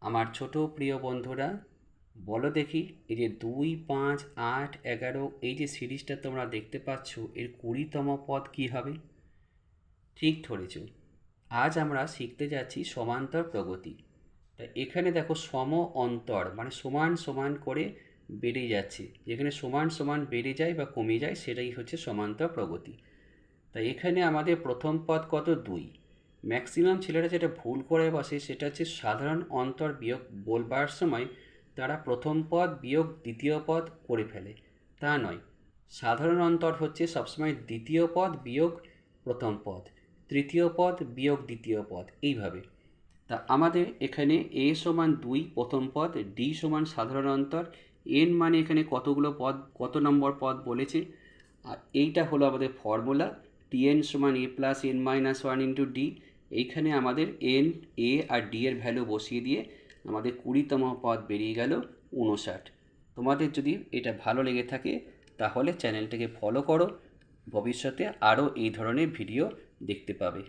আমার ছোট প্রিয় বন্ধুরা, বলো দেখি, এই যে 2, 5, 8, 11 এই যে সিরিজটা তোমরা দেখতে পাচ্ছ, এর 20তম পদ কী হবে? ঠিক ধরেছ। আজ আমরা শিখতে যাচ্ছি সমান্তর প্রগতি। তা এখানে দেখো সম অন্তর মানে সমান সমান করে বেড়ে যাচ্ছে, যেখানে সমান সমান বেড়ে যায় বা কমে যায় সেটাই হচ্ছে সমান্তর প্রগতি। তাই এখানে আমাদের প্রথম পদ কত? 2। ম্যাক্সিমাম ছেলেরা যেটা ভুল করে বসে সেটা হচ্ছে সাধারণ অন্তর বিয়োগ বলবার সময় তারা প্রথম পদ বিয়োগ দ্বিতীয় পদ করে ফেলে। তা নয়, সাধারণ অন্তর হচ্ছে সবসময় দ্বিতীয় পদ বিয়োগ প্রথম পদ, তৃতীয় পদ বিয়োগ দ্বিতীয় পদ, এইভাবে। তা আমাদের এখানে a সমান 2 প্রথম পদ, d সমান সাধারণ অন্তর, n মানে এখানে কতগুলো পদ, কত নম্বর পদ বলেছে। আর এইটা হলো আমাদের ফর্মুলা, tn সমান a plus n minus 1 into D. এইখানে আমাদের n, a আর d এর ভ্যালু বসিয়ে দিয়ে আমাদের 20তম পদ বেরিয়ে গেল 59। তোমাদের যদি এটা ভালো লেগে থাকে তাহলে চ্যানেলটাকে ফলো করো, ভবিষ্যতে আরও এই ধরনের ভিডিও দেখতে পাবে।